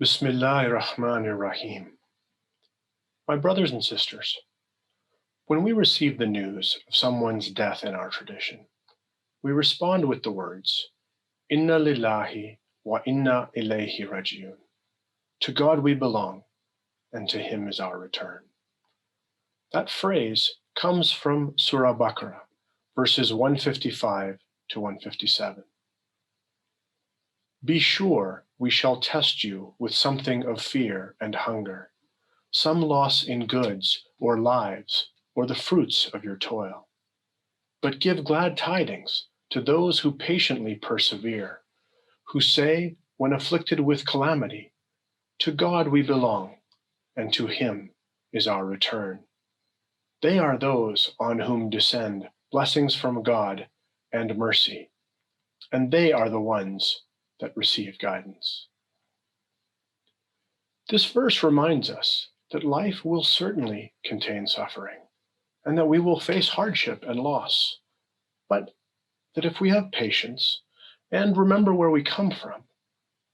Bismillahir Rahmanir Rahim. My brothers and sisters, when we receive the news of someone's death in our tradition, we respond with the words, Inna lillahi wa inna ilayhi rajiun. To God we belong, and to Him is our return. That phrase comes from Surah Baqarah, verses 155 to 157. Be sure we shall test you with something of fear and hunger, some loss in goods or lives, or the fruits of your toil. But give glad tidings to those who patiently persevere, who say, when afflicted with calamity, to God we belong, and to Him is our return. They are those on whom descend blessings from God and mercy, and they are the ones that receive guidance. This verse reminds us that life will certainly contain suffering, and that we will face hardship and loss, but that if we have patience and remember where we come from,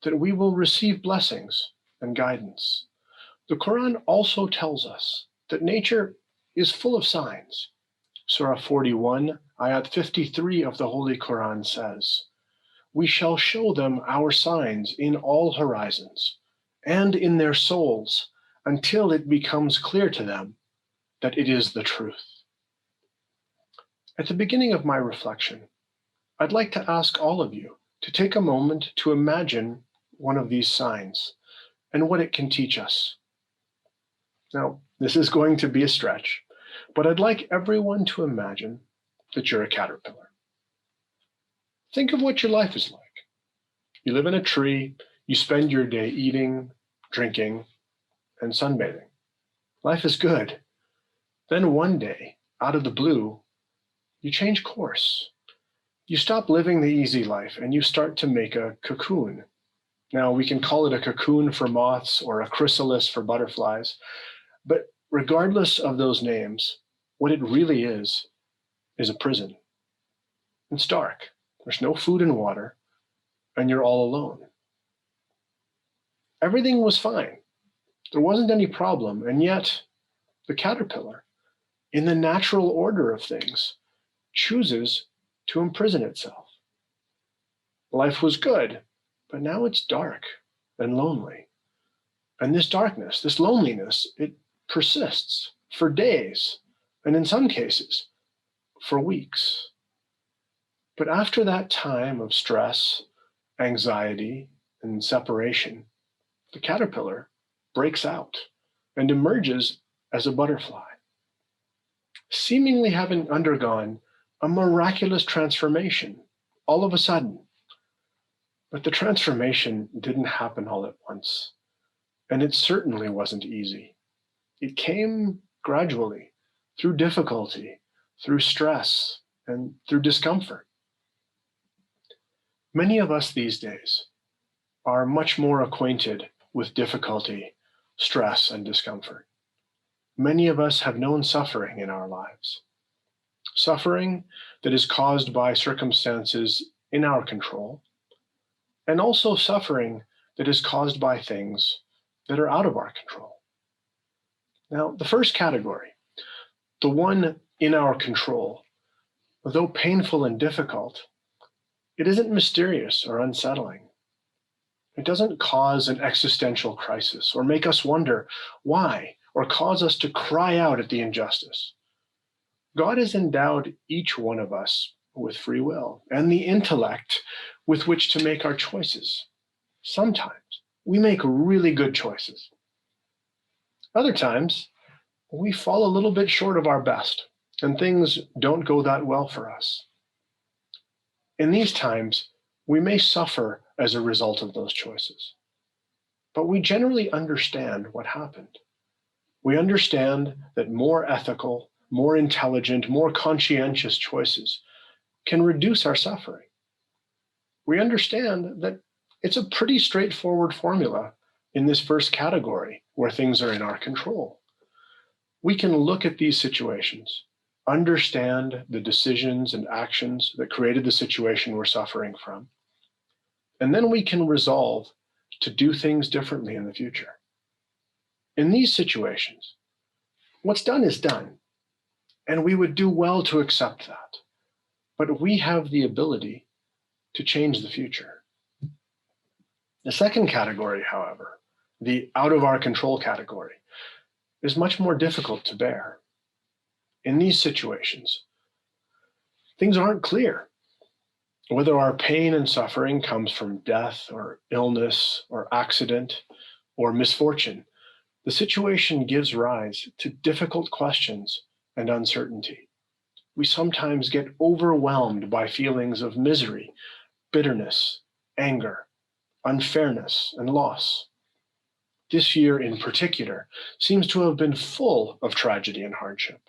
that we will receive blessings and guidance. The Quran also tells us that nature is full of signs. Surah 41, ayat 53 of the Holy Quran says, we shall show them our signs in all horizons and in their souls until it becomes clear to them that it is the truth. At the beginning of my reflection, I'd like to ask all of you to take a moment to imagine one of these signs and what it can teach us. Now, this is going to be a stretch, but I'd like everyone to imagine that you're a caterpillar. Think of what your life is like. You live in a tree, you spend your day eating, drinking, and sunbathing. Life is good. Then one day, out of the blue, you change course. You stop living the easy life and you start to make a cocoon. Now, we can call it a cocoon for moths or a chrysalis for butterflies, but regardless of those names, what it really is a prison. It's dark. There's no food and water, and you're all alone. Everything was fine. There wasn't any problem, and yet the caterpillar, in the natural order of things, chooses to imprison itself. Life was good, but now it's dark and lonely. And this darkness, this loneliness, it persists for days, and in some cases, for weeks. But after that time of stress, anxiety, and separation, the caterpillar breaks out and emerges as a butterfly, seemingly having undergone a miraculous transformation all of a sudden. But the transformation didn't happen all at once, and it certainly wasn't easy. It came gradually, through difficulty, through stress, and through discomfort. Many of us these days are much more acquainted with difficulty, stress, and discomfort. Many of us have known suffering in our lives. Suffering that is caused by circumstances in our control, and also suffering that is caused by things that are out of our control. Now, the first category, the one in our control, though painful and difficult, it isn't mysterious or unsettling. It doesn't cause an existential crisis or make us wonder why or cause us to cry out at the injustice. God has endowed each one of us with free will and the intellect with which to make our choices. Sometimes we make really good choices. Other times, we fall a little bit short of our best and things don't go that well for us. In these times, we may suffer as a result of those choices, but we generally understand what happened. We understand that more ethical, more intelligent, more conscientious choices can reduce our suffering. We understand that it's a pretty straightforward formula in this first category where things are in our control. We can look at these situations, understand the decisions and actions that created the situation we're suffering from, and then we can resolve to do things differently in the future. In these situations, what's done is done, and we would do well to accept that. But we have the ability to change the future. The second category, however, the out of our control category, is much more difficult to bear. In these situations, things aren't clear. Whether our pain and suffering comes from death or illness or accident or misfortune, the situation gives rise to difficult questions and uncertainty. We sometimes get overwhelmed by feelings of misery, bitterness, anger, unfairness, and loss. This year in particular seems to have been full of tragedy and hardship.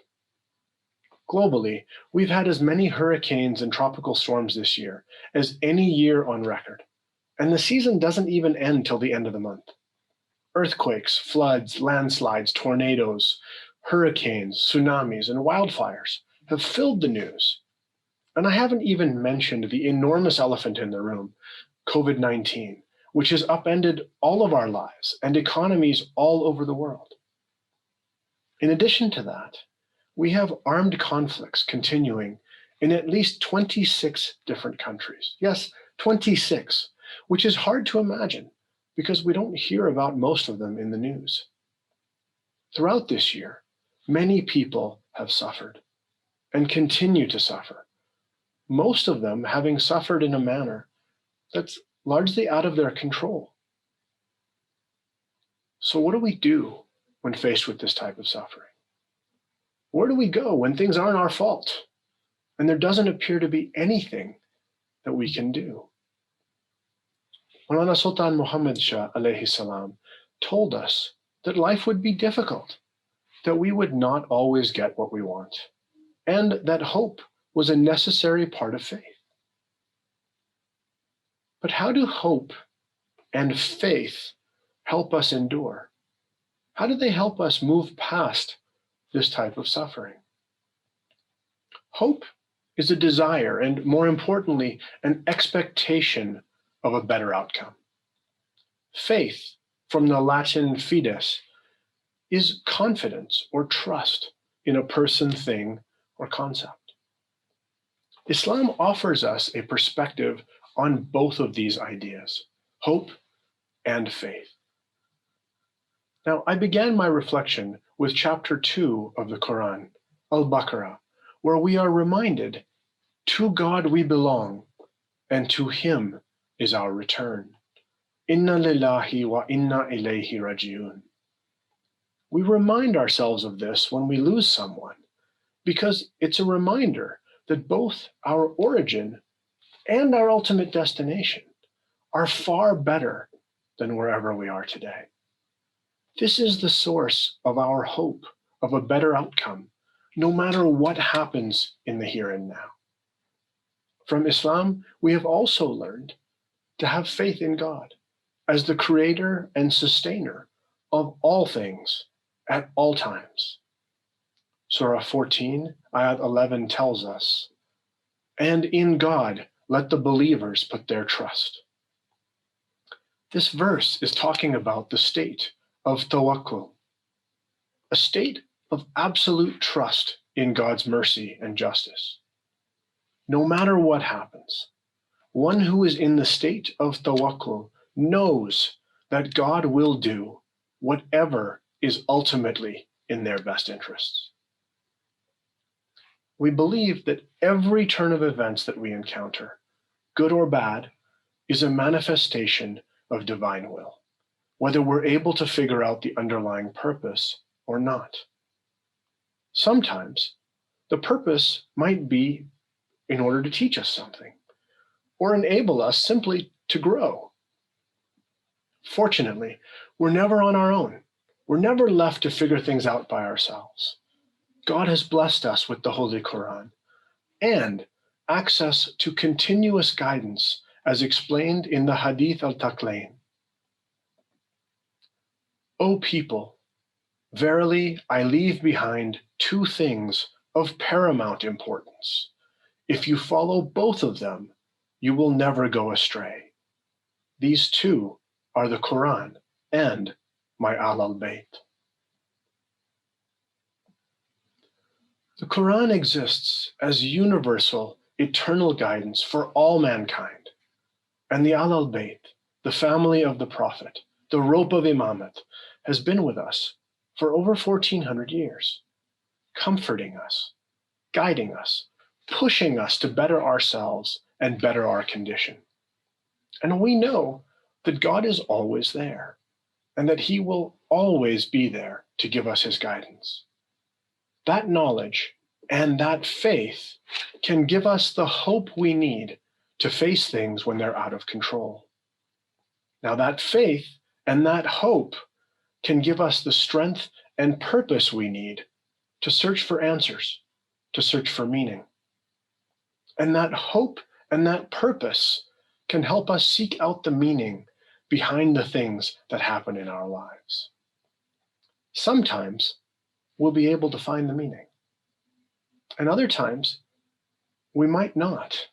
Globally, we've had as many hurricanes and tropical storms this year as any year on record, and the season doesn't even end till the end of the month. Earthquakes, floods, landslides, tornadoes, hurricanes, tsunamis, and wildfires have filled the news. And I haven't even mentioned the enormous elephant in the room, COVID-19, which has upended all of our lives and economies all over the world. In addition to that, we have armed conflicts continuing in at least 26 different countries. Yes, 26, which is hard to imagine because we don't hear about most of them in the news. Throughout this year, many people have suffered and continue to suffer, most of them having suffered in a manner that's largely out of their control. So what do we do when faced with this type of suffering? Where do we go when things aren't our fault and there doesn't appear to be anything that we can do? Maulana Sultan Muhammad Shah alayhi salam told us that life would be difficult, that we would not always get what we want, and that hope was a necessary part of faith. But how do hope and faith help us endure? How do they help us move past this type of suffering? Hope is a desire and, more importantly, an expectation of a better outcome. Faith, from the Latin fides, is confidence or trust in a person, thing, or concept. Islam offers us a perspective on both of these ideas, hope and faith. Now, I began my reflection with chapter 2 of the Quran, Al-Baqarah, where we are reminded, to God we belong, and to Him is our return. Inna lillahi wa inna ilayhi raji'un. We remind ourselves of this when we lose someone, because it's a reminder that both our origin and our ultimate destination are far better than wherever we are today. This is the source of our hope of a better outcome, no matter what happens in the here and now. From Islam, we have also learned to have faith in God as the creator and sustainer of all things at all times. Surah 14, Ayat 11 tells us, "And in God let the believers put their trust." This verse is talking about the state of tawakkul, a state of absolute trust in God's mercy and justice. No matter what happens, one who is in the state of tawakkul knows that God will do whatever is ultimately in their best interests. We believe that every turn of events that we encounter, good or bad, is a manifestation of divine will, whether we're able to figure out the underlying purpose or not. Sometimes the purpose might be in order to teach us something, or enable us simply to grow. Fortunately, we're never on our own. We're never left to figure things out by ourselves. God has blessed us with the Holy Quran and access to continuous guidance as explained in the Hadith al-Taqlain. O people, verily I leave behind two things of paramount importance. If you follow both of them, you will never go astray. These two are the Quran and my Al-Bayt. The Quran exists as universal, eternal guidance for all mankind, and the Al-Bayt, the family of the Prophet, the rope of Imamate, has been with us for over 1400 years, comforting us, guiding us, pushing us to better ourselves and better our condition. And we know that God is always there, and that He will always be there to give us His guidance. That knowledge and that faith can give us the hope we need to face things when they're out of control. Now, that faith and that hope can give us the strength and purpose we need to search for answers, to search for meaning. And that hope and that purpose can help us seek out the meaning behind the things that happen in our lives. Sometimes we'll be able to find the meaning, and other times we might not.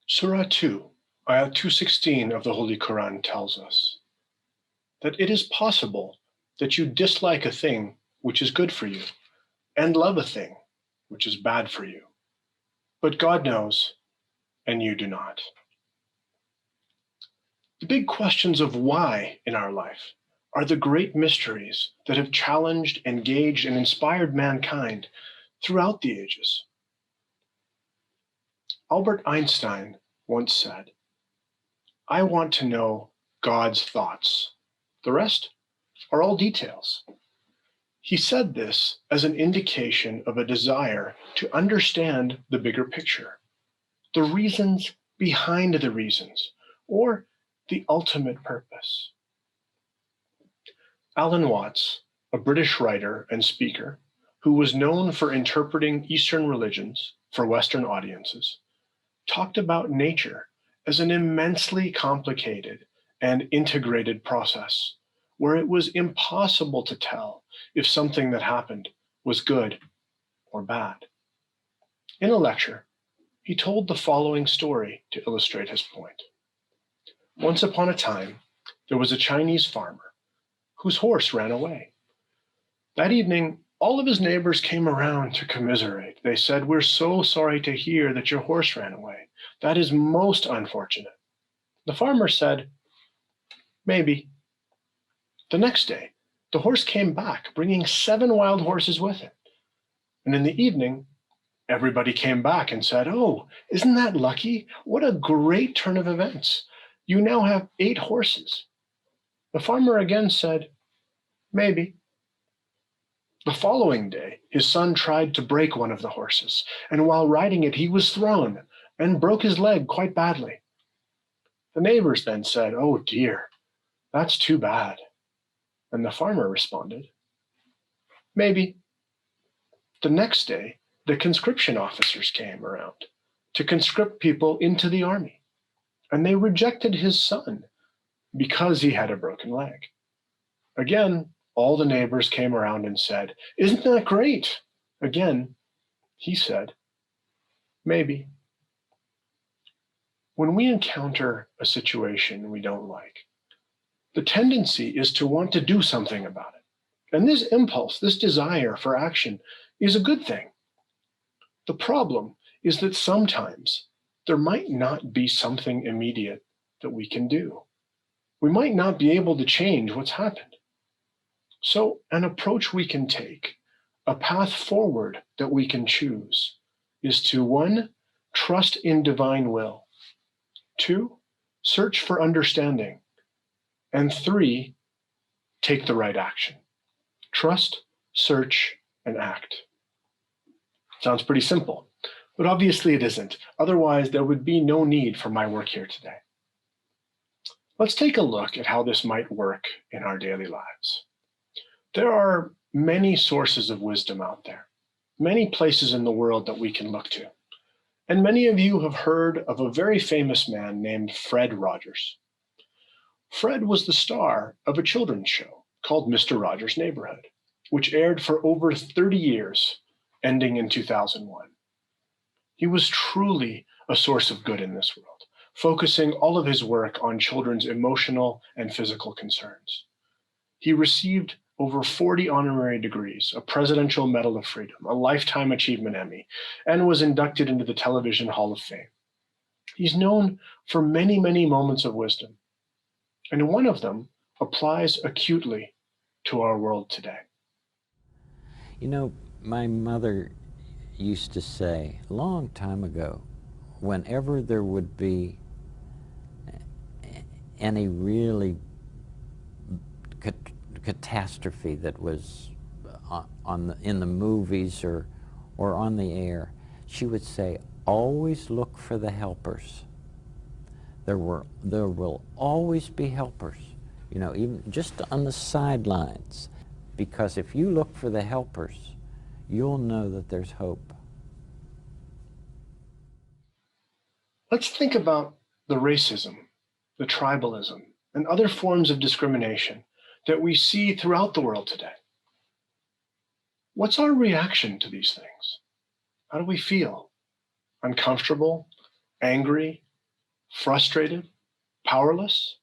Surah 2, Ayah 216 of the Holy Quran tells us that it is possible that you dislike a thing which is good for you and love a thing which is bad for you. But God knows, and you do not. The big questions of why in our life are the great mysteries that have challenged, engaged, and inspired mankind throughout the ages. Albert Einstein once said, "I want to know God's thoughts. The rest are all details." He said this as an indication of a desire to understand the bigger picture, the reasons behind the reasons, or the ultimate purpose. Alan Watts, a British writer and speaker who was known for interpreting Eastern religions for Western audiences, talked about nature as an immensely complicated and integrated process where it was impossible to tell if something that happened was good or bad. In a lecture, he told the following story to illustrate his point. Once upon a time, there was a Chinese farmer whose horse ran away. That evening, all of his neighbors came around to commiserate. They said, "We're so sorry to hear that your horse ran away. That is most unfortunate." The farmer said, "Maybe." The next day, the horse came back, bringing 7 wild horses with it. And in the evening, everybody came back and said, "Oh, isn't that lucky? What a great turn of events. You now have 8 horses." The farmer again said, "Maybe." The following day, his son tried to break one of the horses, and while riding it, he was thrown and broke his leg quite badly. The neighbors then said, "Oh dear, that's too bad." And the farmer responded, "Maybe." The next day, the conscription officers came around to conscript people into the army, and they rejected his son because he had a broken leg. Again, all the neighbors came around and said, "Isn't that great?" Again, he said, "Maybe." When we encounter a situation we don't like, the tendency is to want to do something about it. And this impulse, this desire for action, is a good thing. The problem is that sometimes there might not be something immediate that we can do. We might not be able to change what's happened. So an approach we can take, a path forward that we can choose, is to 1, trust in divine will, 2, search for understanding, and 3, take the right action. Trust, search, and act. Sounds pretty simple, but obviously it isn't. Otherwise, there would be no need for my work here today. Let's take a look at how this might work in our daily lives. There are many sources of wisdom out there, many places in the world that we can look to. And many of you have heard of a very famous man named Fred Rogers. Fred was the star of a children's show called Mr. Rogers' Neighborhood, which aired for over 30 years, ending in 2001. He was truly a source of good in this world, focusing all of his work on children's emotional and physical concerns. He received over 40 honorary degrees, a Presidential Medal of Freedom, a Lifetime Achievement Emmy, and was inducted into the Television Hall of Fame. He's known for many, many moments of wisdom, and one of them applies acutely to our world today. You know, my mother used to say a long time ago, whenever there would be any really catastrophe that was in the movies or on the air, she would say, always look for the helpers. There will always be helpers, you know, even just on the sidelines, because if you look for the helpers, you'll know that there's hope. Let's think about the racism, the tribalism, and other forms of discrimination that we see throughout the world today. What's our reaction to these things? How do we feel? Uncomfortable, angry, frustrated, powerless?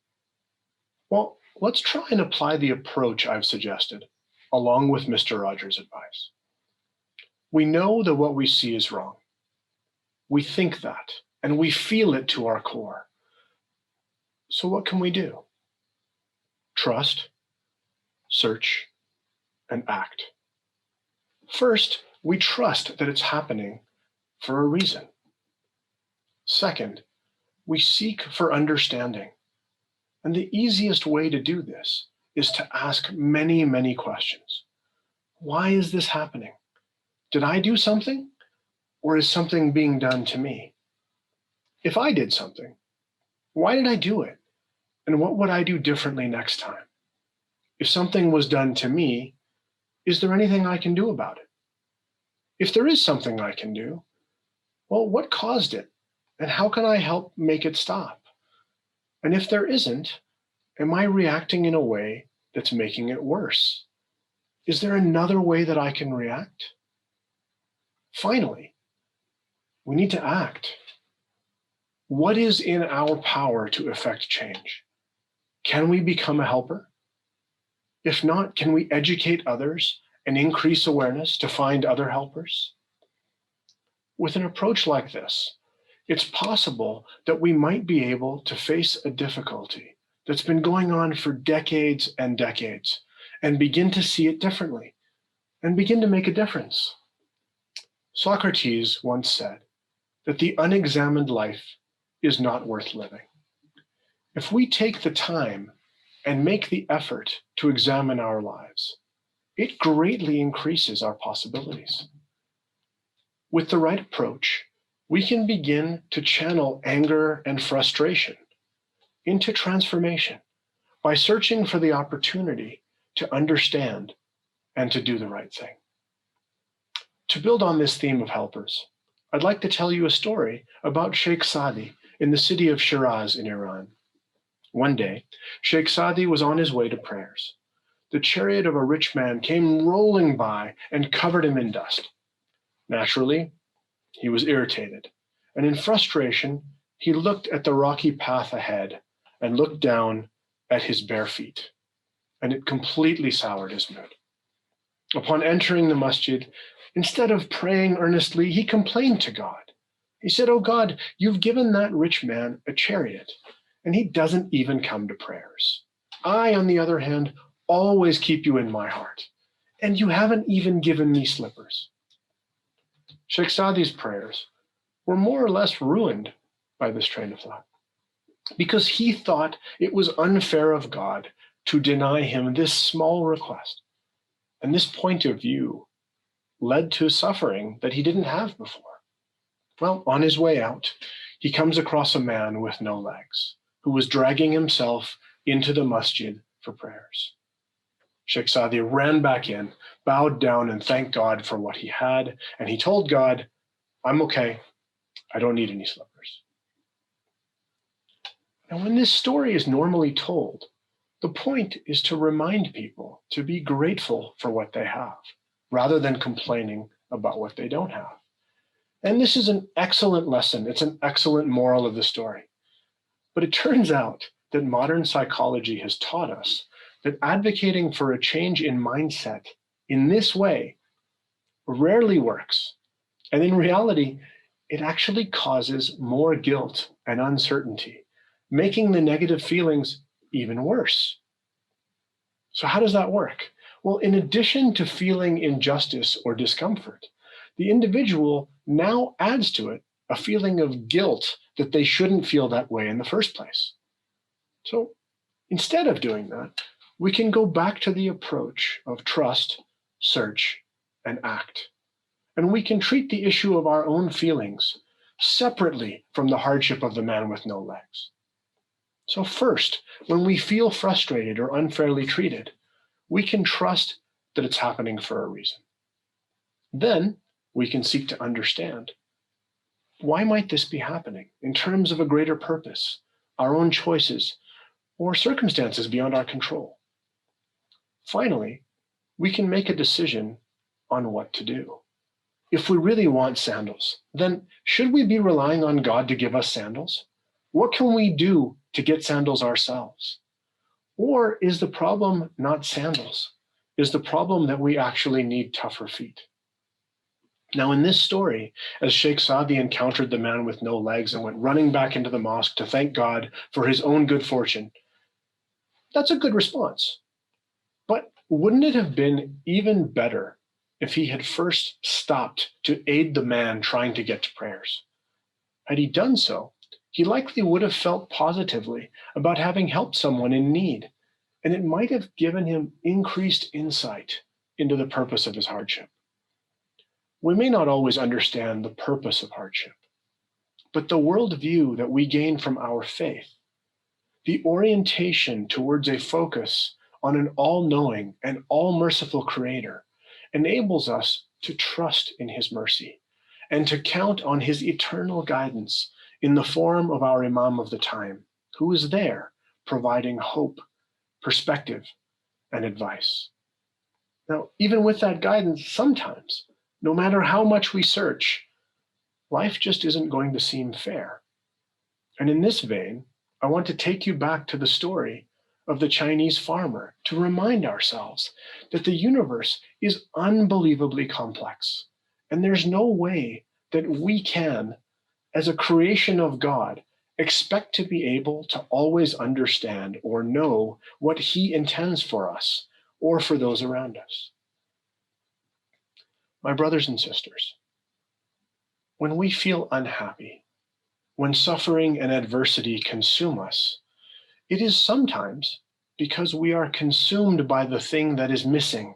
Well, let's try and apply the approach I've suggested, along with Mr. Rogers' advice. We know that what we see is wrong. We think that, and we feel it to our core. So what can we do? Trust, search, and act. First, we trust that it's happening for a reason. Second, we seek for understanding. And the easiest way to do this is to ask many, many questions. Why is this happening? Did I do something? Or is something being done to me? If I did something, why did I do it? And what would I do differently next time? If something was done to me, is there anything I can do about it? If there is something I can do, well, what caused it? And how can I help make it stop? And if there isn't, am I reacting in a way that's making it worse? Is there another way that I can react? Finally, we need to act. What is in our power to effect change? Can we become a helper? If not, can we educate others and increase awareness to find other helpers? With an approach like this, it's possible that we might be able to face a difficulty that's been going on for decades and decades and begin to see it differently and begin to make a difference. Socrates once said that the unexamined life is not worth living. If we take the time and make the effort to examine our lives, it greatly increases our possibilities. With the right approach, we can begin to channel anger and frustration into transformation by searching for the opportunity to understand and to do the right thing. To build on this theme of helpers, I'd like to tell you a story about Sheikh Sadi in the city of Shiraz in Iran. One day, Sheikh Sadi was on his way to prayers. The chariot of a rich man came rolling by and covered him in dust. Naturally, he was irritated, and in frustration, he looked at the rocky path ahead and looked down at his bare feet, and it completely soured his mood. Upon entering the masjid, instead of praying earnestly, he complained to God. He said, "Oh God, you've given that rich man a chariot, and he doesn't even come to prayers. I, on the other hand, always keep you in my heart, and you haven't even given me slippers." Sheikh Sadi's prayers were more or less ruined by this train of thought, because he thought it was unfair of God to deny him this small request. And this point of view led to suffering that he didn't have before. Well, on his way out, he comes across a man with no legs who was dragging himself into the masjid for prayers. Sheikh Sadi ran back in, bowed down, and thanked God for what he had. And he told God, "I'm okay. I don't need any slippers." Now, when this story is normally told, the point is to remind people to be grateful for what they have, rather than complaining about what they don't have. And this is an excellent lesson. It's an excellent moral of the story. But it turns out that modern psychology has taught us that advocating for a change in mindset in this way rarely works. And in reality, it actually causes more guilt and uncertainty, making the negative feelings even worse. So how does that work? Well, in addition to feeling injustice or discomfort, the individual now adds to it a feeling of guilt that they shouldn't feel that way in the first place. So instead of doing that, we can go back to the approach of trust, search, and act. And we can treat the issue of our own feelings separately from the hardship of the man with no legs. So first, when we feel frustrated or unfairly treated, we can trust that it's happening for a reason. Then we can seek to understand, why might this be happening in terms of a greater purpose, our own choices, or circumstances beyond our control? Finally, we can make a decision on what to do. If we really want sandals, then should we be relying on God to give us sandals? What can we do to get sandals ourselves? Or is the problem not sandals? Is the problem that we actually need tougher feet? Now, in this story, as Sheikh Saadi encountered the man with no legs and went running back into the mosque to thank God for his own good fortune, that's a good response. But wouldn't it have been even better if he had first stopped to aid the man trying to get to prayers? Had he done so, he likely would have felt positively about having helped someone in need, and it might have given him increased insight into the purpose of his hardship. We may not always understand the purpose of hardship, but the worldview that we gain from our faith, the orientation towards a focus on an all-knowing and all-merciful Creator, enables us to trust in His mercy and to count on His eternal guidance in the form of our Imam of the time, who is there providing hope, perspective, and advice. Now, even with that guidance, sometimes, no matter how much we search, life just isn't going to seem fair. And in this vein, I want to take you back to the story of the Chinese farmer to remind ourselves that the universe is unbelievably complex, and there's no way that we can, as a creation of God, expect to be able to always understand or know what He intends for us or for those around us. My brothers and sisters, when we feel unhappy, when suffering and adversity consume us, it is sometimes because we are consumed by the thing that is missing,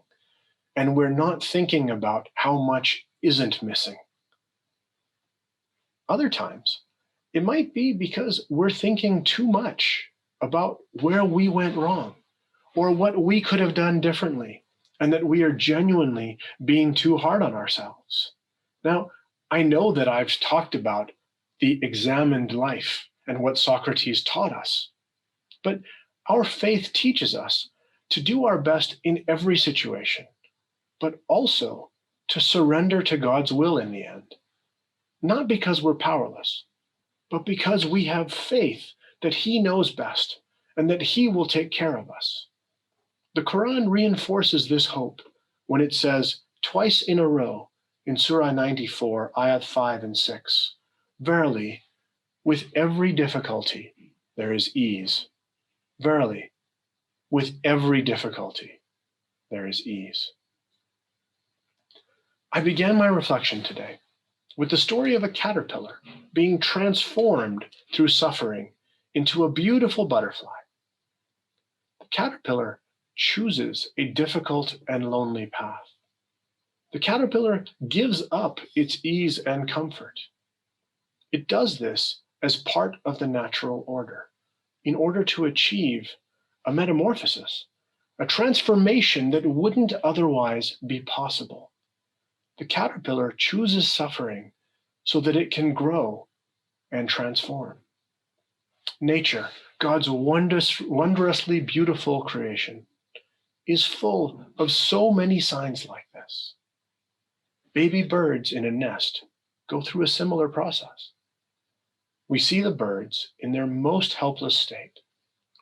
and we're not thinking about how much isn't missing. Other times, it might be because we're thinking too much about where we went wrong or what we could have done differently, and that we are genuinely being too hard on ourselves. Now, I know that I've talked about the examined life and what Socrates taught us, but our faith teaches us to do our best in every situation, but also to surrender to God's will in the end, not because we're powerless, but because we have faith that He knows best and that He will take care of us. The Quran reinforces this hope when it says twice in a row in Surah 94, Ayat 5 and 6, "Verily, with every difficulty there is ease. Verily, with every difficulty there is ease." I began my reflection today with the story of a caterpillar being transformed through suffering into a beautiful butterfly. The caterpillar chooses a difficult and lonely path. The caterpillar gives up its ease and comfort. It does this as part of the natural order, in order to achieve a metamorphosis, a transformation that wouldn't otherwise be possible. The caterpillar chooses suffering so that it can grow and transform. Nature, God's wondrously beautiful creation, is full of so many signs like this. Baby birds in a nest go through a similar process. We see the birds in their most helpless state.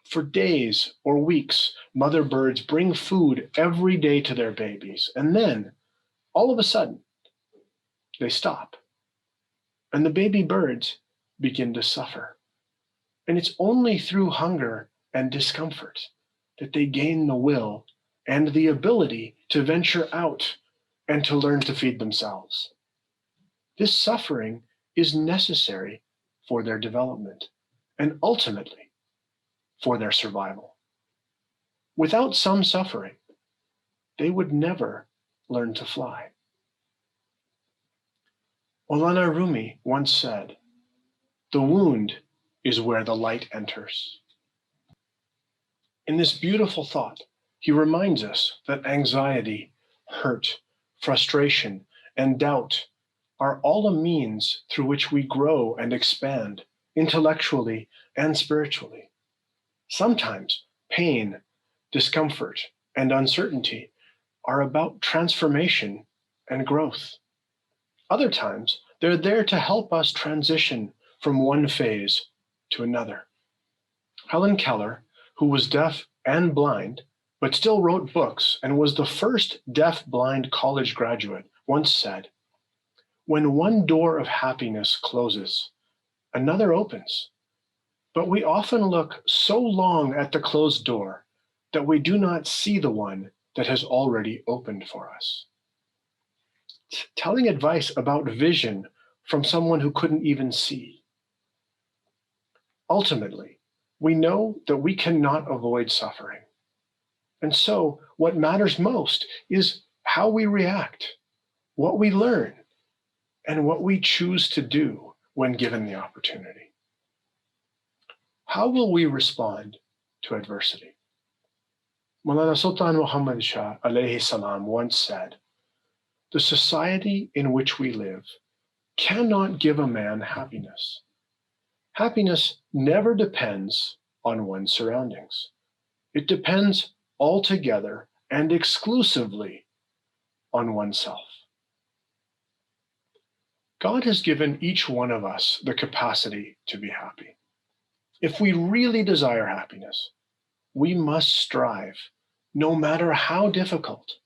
For days or weeks, mother birds bring food every day to their babies, and then, all of a sudden, they stop, and the baby birds begin to suffer. And it's only through hunger and discomfort that they gain the will and the ability to venture out and to learn to feed themselves. This suffering is necessary for their development and ultimately for their survival. Without some suffering, they would never learn to fly. Maulana Rumi once said, "The wound is where the light enters." In this beautiful thought, he reminds us that anxiety, hurt, frustration, and doubt are all a means through which we grow and expand intellectually and spiritually. Sometimes pain, discomfort, and uncertainty are about transformation and growth. Other times, they're there to help us transition from one phase to another. Helen Keller, who was deaf and blind, but still wrote books and was the first deaf-blind college graduate, once said, "When one door of happiness closes, another opens. But we often look so long at the closed door that we do not see the one that has already opened for us." Telling advice about vision from someone who couldn't even see. Ultimately, we know that we cannot avoid suffering. And so, what matters most is how we react, what we learn, and what we choose to do when given the opportunity. How will we respond to adversity? Maulana Sultan Muhammad Shah alayhi salam once said, "The society in which we live cannot give a man happiness. Happiness never depends on one's surroundings. It depends altogether and exclusively on oneself." God has given each one of us the capacity to be happy. If we really desire happiness, we must strive, no matter how difficult,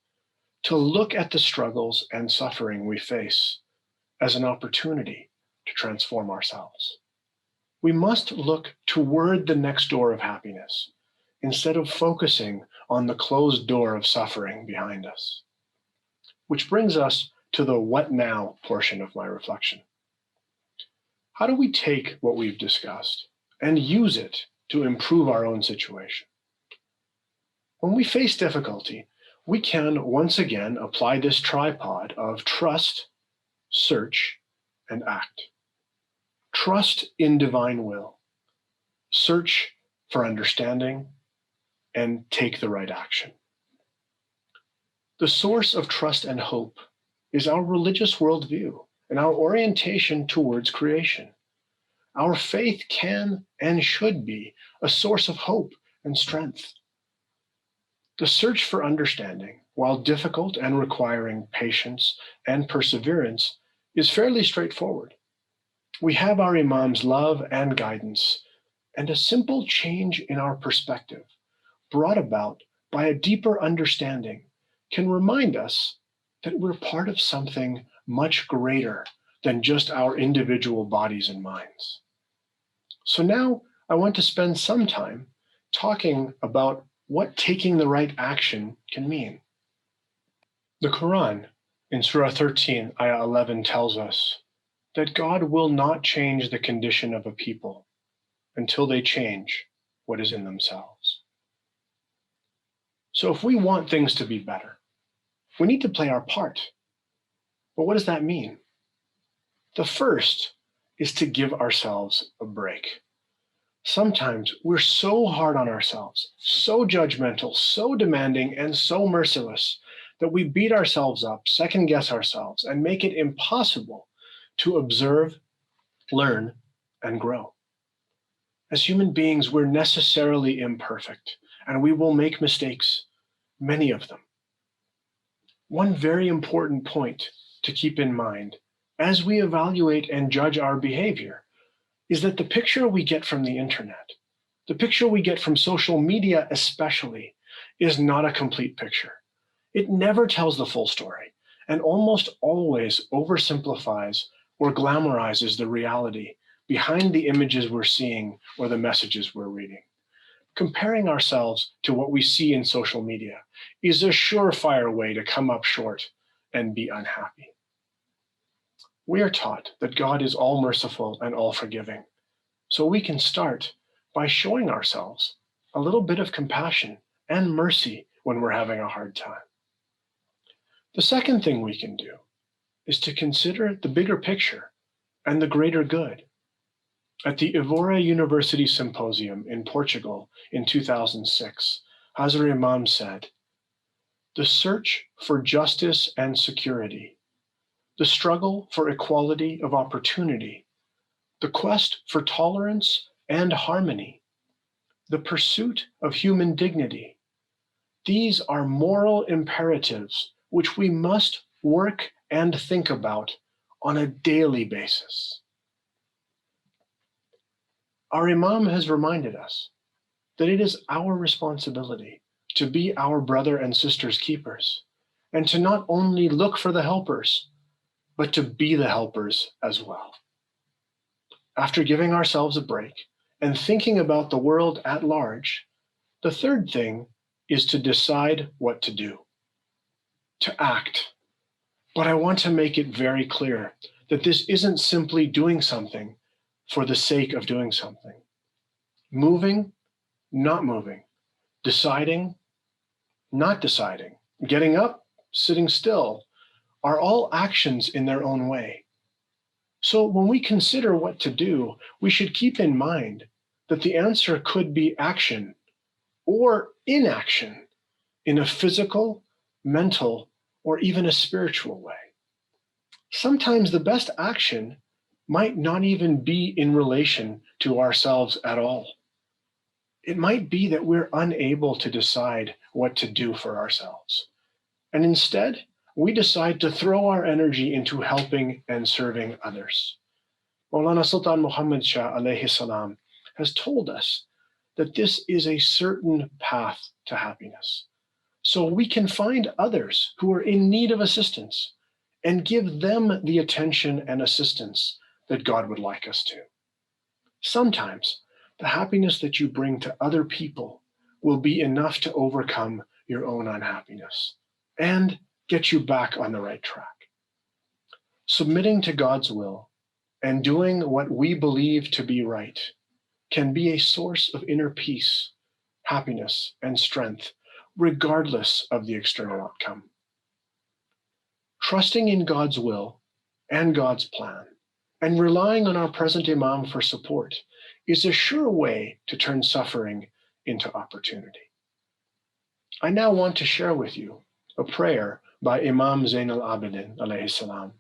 to look at the struggles and suffering we face as an opportunity to transform ourselves. We must look toward the next door of happiness instead of focusing on the closed door of suffering behind us. Which brings us to the what now portion of my reflection. How do we take what we've discussed and use it to improve our own situation? When we face difficulty, we can once again apply this tripod of trust, search, and act. Trust in divine will, search for understanding, and take the right action. The source of trust and hope is our religious worldview and our orientation towards creation. Our faith can and should be a source of hope and strength. The search for understanding, while difficult and requiring patience and perseverance, is fairly straightforward. We have our Imam's love and guidance, and a simple change in our perspective, brought about by a deeper understanding, can remind us that we're part of something much greater than just our individual bodies and minds. So now I want to spend some time talking about what taking the right action can mean. The Quran, in Surah 13, Ayah 11, tells us that God will not change the condition of a people until they change what is in themselves. So if we want things to be better, we need to play our part. But what does that mean? The first is to give ourselves a break. Sometimes we're so hard on ourselves, so judgmental, so demanding, and so merciless that we beat ourselves up, second guess ourselves, and make it impossible to observe, learn, and grow. As human beings, we're necessarily imperfect, and we will make mistakes, many of them. One very important point to keep in mind as we evaluate and judge our behavior is that the picture we get from the internet, the picture we get from social media especially, is not a complete picture. It never tells the full story and almost always oversimplifies or glamorizes the reality behind the images we're seeing or the messages we're reading. Comparing ourselves to what we see in social media is a surefire way to come up short and be unhappy. We are taught that God is all merciful and all forgiving, so we can start by showing ourselves a little bit of compassion and mercy when we're having a hard time. The second thing we can do is to consider the bigger picture and the greater good. At the Evora University Symposium in Portugal in 2006, Hazrat Imam said, "The search for justice and security, the struggle for equality of opportunity, the quest for tolerance and harmony, the pursuit of human dignity, these are moral imperatives which we must work and think about on a daily basis." Our Imam has reminded us that it is our responsibility to be our brother and sister's keepers, and to not only look for the helpers, but to be the helpers as well. After giving ourselves a break and thinking about the world at large, the third thing is to decide what to do, to act. But I want to make it very clear that this isn't simply doing something for the sake of doing something. Moving, not moving. Deciding, not deciding. Getting up, sitting still, are all actions in their own way. So when we consider what to do, we should keep in mind that the answer could be action or inaction in a physical, mental, or even a spiritual way. Sometimes the best action might not even be in relation to ourselves at all. It might be that we're unable to decide what to do for ourselves. And instead, we decide to throw our energy into helping and serving others. Maulana Sultan Muhammad Shah alayhi salam has told us that this is a certain path to happiness. So we can find others who are in need of assistance and give them the attention and assistance that God would like us to. Sometimes the happiness that you bring to other people will be enough to overcome your own unhappiness and get you back on the right track. Submitting to God's will and doing what we believe to be right can be a source of inner peace, happiness, and strength, regardless of the external outcome. Trusting in God's will and God's plan, and relying on our present Imam for support is a sure way to turn suffering into opportunity. I now want to share with you a prayer by Imam Zain al-Abidin alayhi salam.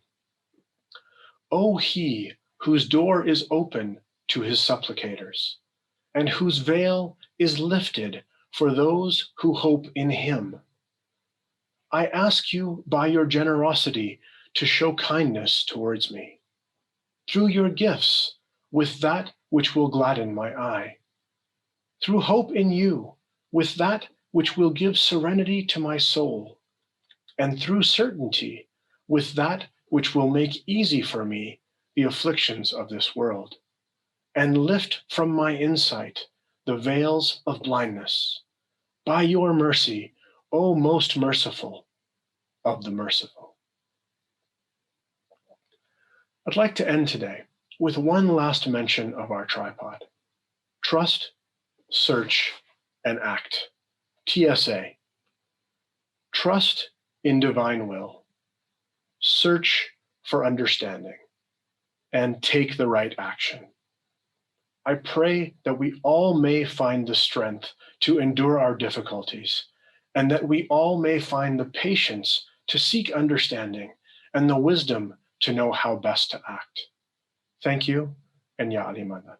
O he whose door is open to his supplicators, and whose veil is lifted for those who hope in him, I ask you by your generosity to show kindness towards me, through your gifts with that which will gladden my eye, through hope in you with that which will give serenity to my soul, and through certainty with that which will make easy for me the afflictions of this world, and lift from my insight the veils of blindness. By your mercy, O most merciful of the merciful. I'd like to end today with one last mention of our tripod: trust, search, and act. TSA. Trust in divine will, search for understanding, and take the right action. I pray that we all may find the strength to endure our difficulties, and that we all may find the patience to seek understanding and the wisdom to know how best to act. Thank you, and Ya Ali Madad.